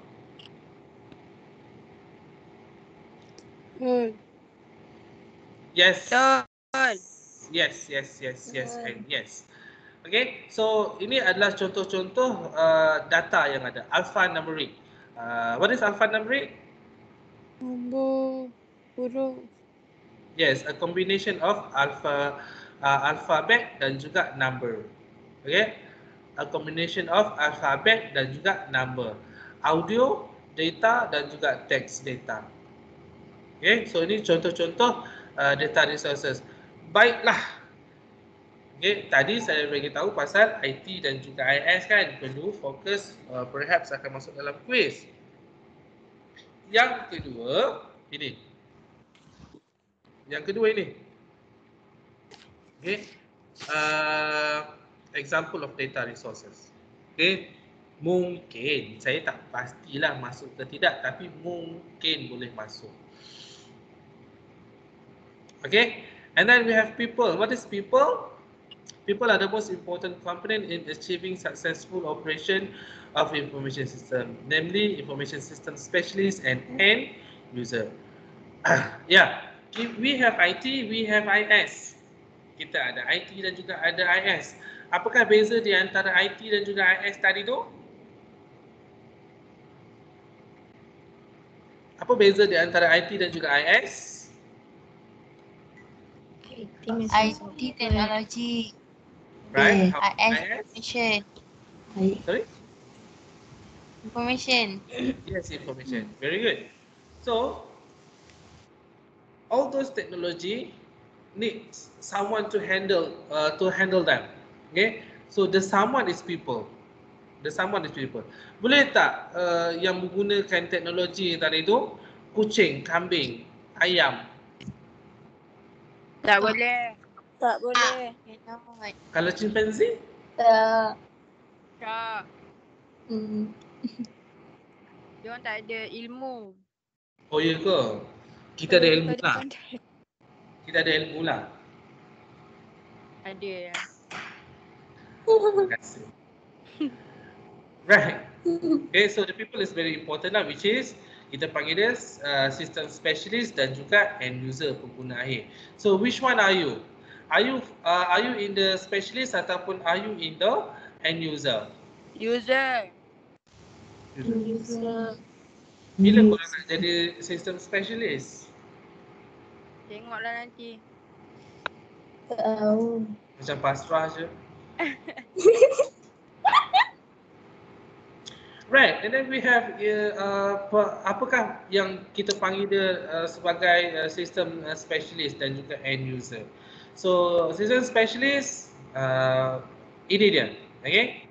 Yes. Betul. Yes, and yes. Okay, so ini adalah contoh-contoh data yang ada. Alphanumeric. What is alphanumeric? Nombor huruf. Yes, a combination of alphabet dan juga number. Okay, a combination of alphabet dan juga number. Audio, data dan juga text data. Okay, so ini contoh-contoh data resources. Baiklah. Okay, tadi saya bagi tahu pasal IT dan juga IS kan, perlu fokus, perhaps akan masuk dalam quiz. Yang kedua ini. Okay, example of data resources. Okay, mungkin saya tak pastilah masuk ke tidak, tapi mungkin boleh masuk. Okay, and then we have people. What is people? People are the most important component in achieving successful operation of information system, namely information system specialist and end user. Yeah, we have IT, we have IS. Kita ada IT dan juga ada IS. Apakah beza di antara IT dan juga IS tadi tu? Apa beza di antara IT dan juga IS? IT teknologi. Right? IS information. Sorry? Information. Yes, information. Very good. So, all those technology needs someone to handle them. Okay? So the someone is people. Boleh tak yang menggunakan teknologi tadi itu kucing, kambing, ayam? Tak boleh. Tak boleh. Cannot. Kalau chimpanzee? Tak. Tak. Diorang tak ada ilmu. Oh ya ke? Kita ada ilmu lah. Ada. Terima kasih. Right. Okay, so the people is very important lah, which is kita panggil dia system specialist dan juga end user pengguna akhir. So which one are you? Are you in the specialist ataupun are you in the end user? User. Bila korang nak jadi system specialist? Tengoklah nanti. Tahu. Macam pasrah je. Right, and then we have apakah yang kita panggil dia sebagai sistem specialist dan juga end user. So system specialist ini dia, okay?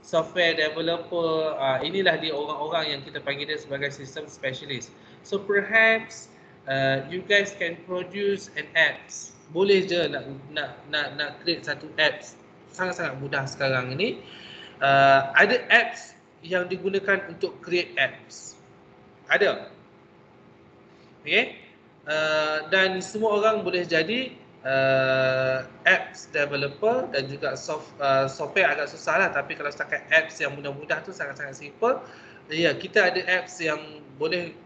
Software developer, inilah dia orang-orang yang kita panggil dia sebagai system specialist. So perhaps you guys can produce an apps. Boleh je nak create satu apps. Sangat-sangat mudah sekarang ini. Ada apps yang digunakan untuk create apps. Ada. Okay. Dan semua orang boleh jadi apps developer dan juga software agak susah lah, tapi kalau setakat apps yang mudah-mudah tu sangat-sangat simple. Ya, kita ada apps yang boleh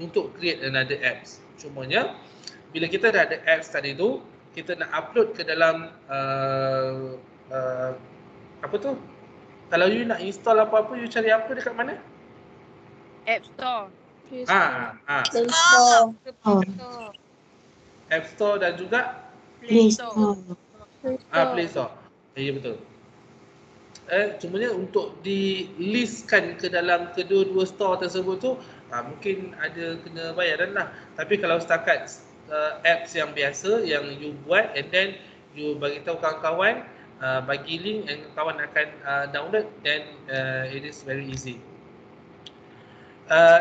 untuk create another apps. Cumanya bila kita dah ada apps tadi tu, kita nak upload ke dalam apa tu? Kalau you nak install apa-apa, you cari apa dekat mana? App Store. Play Play Store. App Store dan juga Store. Play Store. Ya, betul. Cumanya untuk di-listkan ke dalam kedua-dua store tersebut tu, mungkin ada kena bayaran lah. Tapi kalau setakat apps yang biasa yang you buat and then you bagi tahu kawan-kawan, bagi link and kawan akan download, then it is very easy.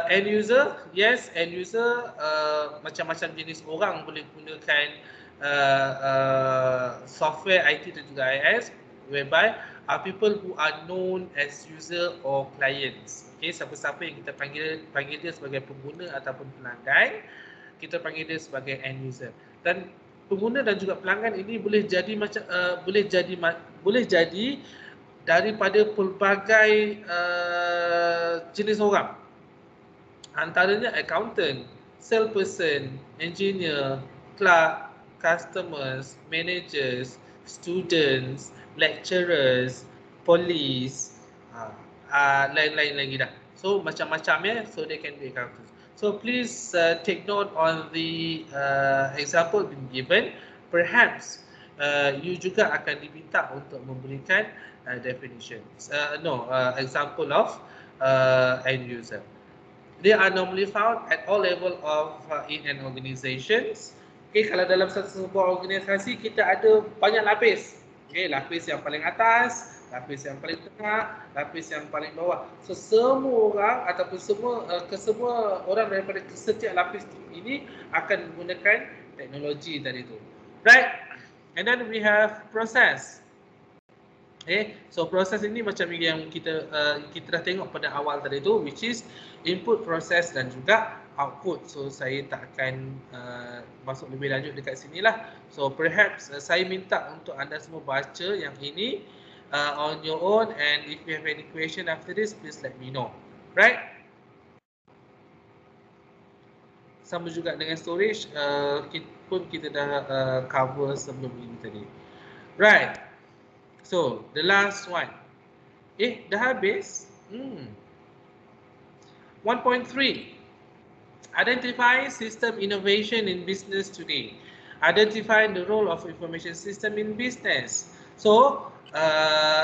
End user, yes, end user macam-macam jenis orang boleh gunakan software IT dan juga IS, whereby people who are known as user or clients. Okay, siapa-siapa yang kita panggil dia sebagai pengguna ataupun pelanggan, kita panggil dia sebagai end user. Dan pengguna dan juga pelanggan ini boleh jadi macam boleh jadi daripada pelbagai jenis orang. Antaranya accountant, salesperson, engineer, clerk, customers, managers, students, lecturers, police, lain-lain lagi dah. So macam-macam ya, so they can be accountants. So please take note on the example being given. Perhaps you juga akan diminta untuk memberikan definitions. Example of end user. They are normally found at all level of in an organizations. Okay, kalau dalam sebuah organisasi kita ada banyak lapis. Okay, lapis yang paling atas, lapis yang paling tengah, lapis yang paling bawah. So semua orang ataupun semua orang daripada setiap lapis ini akan menggunakan teknologi tadi tu. Right? And then we have process. Okay, so proses ini macam yang kita dah tengok pada awal tadi tu, which is input, process dan juga output. So saya tak akan masuk lebih lanjut dekat sini lah. So perhaps saya minta untuk anda semua baca yang ini on your own, and if you have any question after this, please let me know. Right? Sama juga dengan storage, kita dah cover sebelum ini tadi. Right? So the last one. Dah habis? 1.3. Identify system innovation in business today. Identify the role of information system in business. So,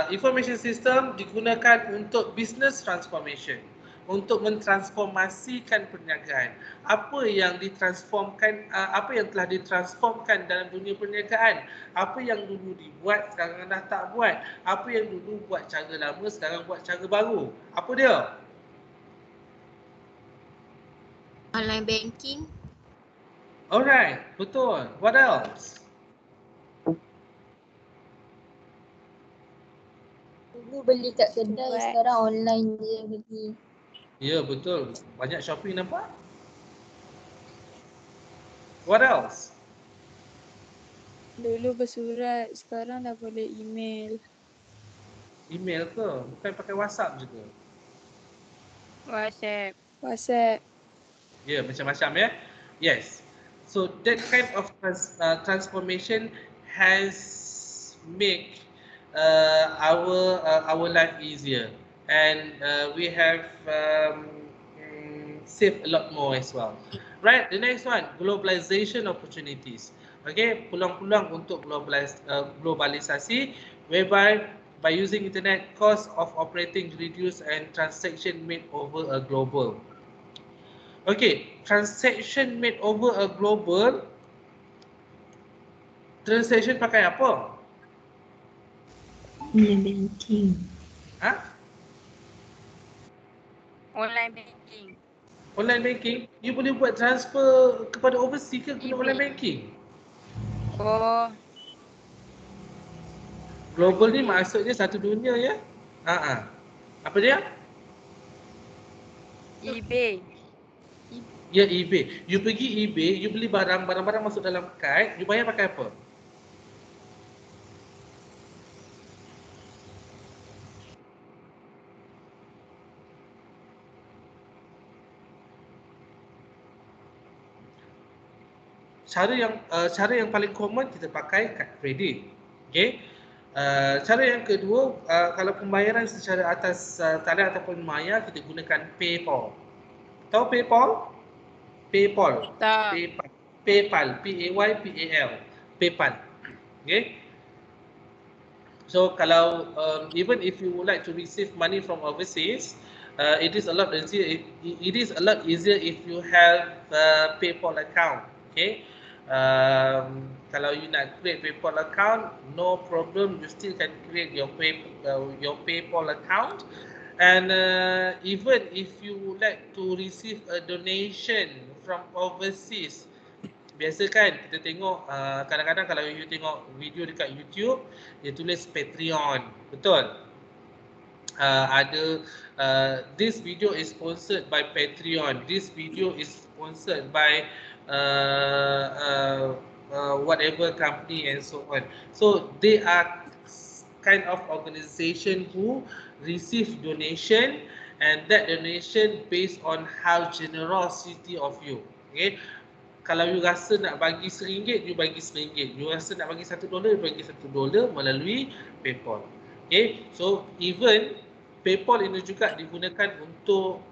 information system digunakan untuk business transformation, untuk mentransformasikan perniagaan. Apa yang ditransformkan, apa yang telah ditransformkan dalam dunia perniagaan, apa yang dulu dibuat sekarang dah tak buat, apa yang dulu buat cara lama sekarang buat cara baru. Apa dia? Online banking. Alright, betul. What else? Dulu beli kat kedai, sekarang online je beli. Ya, betul. Banyak shopping nampak? What else? Dulu bersurat, sekarang dah boleh email. Email ke? Bukan pakai WhatsApp je ke? WhatsApp. Ya, macam-macam ya. Yes. So that kind of transformation has made our life easier, and we have saved a lot more as well. Right, the next one, globalization opportunities. Okay, peluang-peluang untuk globalisasi, whereby by using internet, cost of operating reduce and transaction made over a global. Okay, transaction made over a global. Transaction pakai apa? Online banking. Ha? Online banking. Online banking, you boleh buat transfer kepada overseas ke guna online banking? Oh, Global ni maksudnya satu dunia ya? Apa dia? eBay. Ya, eBay. You pergi eBay, you beli barang-barang masuk dalam kad, you bayar pakai apa? Cara yang paling common kita pakai kad kredit. Okey. Cara yang kedua, kalau pembayaran secara atas talian ataupun maya, kita gunakan PayPal. Tahu PayPal? PayPal. Tak. PayPal. P-A-Y-P-A-L. PayPal. Okay. So kalau even if you would like to receive money from overseas, it is a lot easier. It is a lot easier if you have a PayPal account. Okay. Kalau you nak create PayPal account, no problem. You still can create your PayPal account. And even if you would like to receive a donation from overseas, biasa kan kita tengok kadang-kadang kalau you tengok video dekat YouTube, dia tulis Patreon, betul? This video is sponsored by Patreon. This video is sponsored by whatever company and so on. So they are kind of organization who receive donation, and that donation based on how generosity of you. Okay. Kalau you rasa nak bagi RM1, you bagi RM1. You rasa nak bagi $1, you bagi $1 melalui PayPal. Okay, so even PayPal ini juga digunakan untuk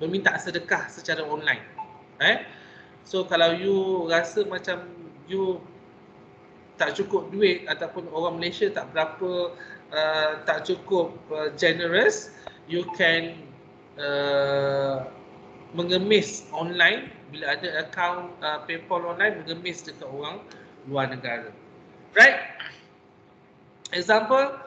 meminta sedekah secara online. So kalau you rasa macam you tak cukup duit ataupun orang Malaysia tak berapa tak cukup generous, you can mengemis online. Bila ada akaun PayPal online, mengemis dekat orang luar negara. Right? Example,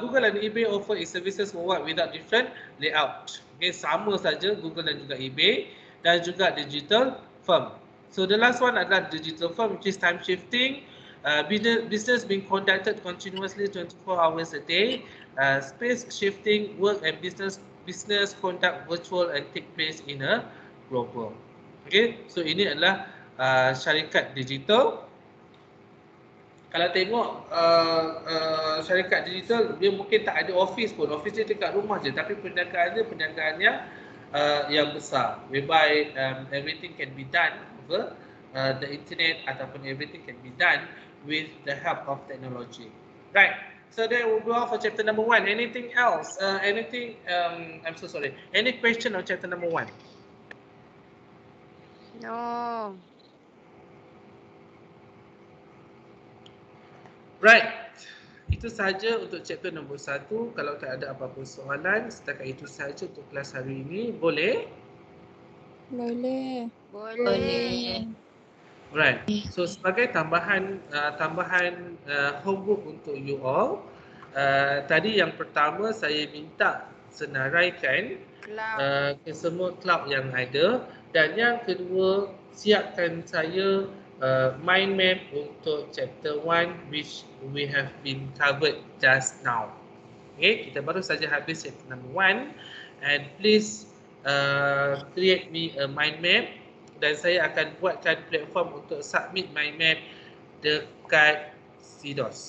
Google and eBay offer its services worldwide without different layout. Okay, sama saja Google dan juga eBay, dan juga digital firm. So the last one adalah digital firm, which is time shifting. Business being conducted continuously 24 hours a day. Space shifting, work and business conduct virtual and take place in a global. Okay, so ini adalah syarikat digital. Kalau tengok syarikat digital, dia mungkin tak ada office pun. Office dia dekat rumah je, tapi perniagaannya yang besar, whereby everything can be done over the internet, ataupun everything can be done with the help of technology. Right. So that will go off for chapter number 1. Anything else? I'm so sorry. Any question on chapter number 1? No. Right. Itu sahaja untuk chapter nombor 1. Kalau tak ada apa-apa soalan, setakat itu sahaja untuk kelas hari ini. Boleh? Boleh. Right. So sebagai tambahan homework untuk you all, tadi yang pertama saya minta senaraikan ke semua club yang ada, dan yang kedua siapkan saya mind map untuk chapter 1 which we have been covered just now. Okay, kita baru saja habis chapter number 1, and please create me a mind map, dan saya akan buatkan platform untuk submit mind map dekat CDOS.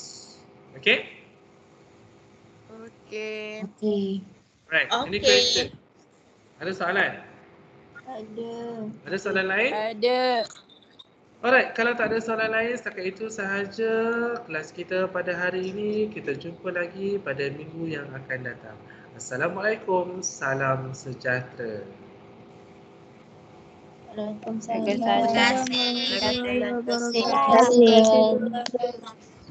Okay? Okay. Right. Any question? Ada soalan? Ada. Ada soalan lain? Ada. Alright, kalau tak ada soalan lain, setakat itu sahaja kelas kita pada hari ini. Kita jumpa lagi pada minggu yang akan datang. Assalamualaikum, salam sejahtera. Waalaikumsalam. Terima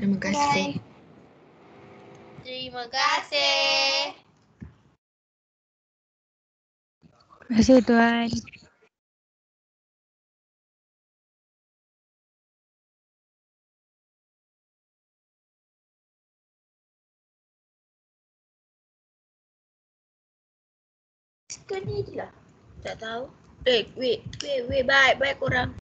Terima kasih. Terima kasih. Terima kasih Tuan. Sekali je lah. Tak tahu. Wait, bye korang.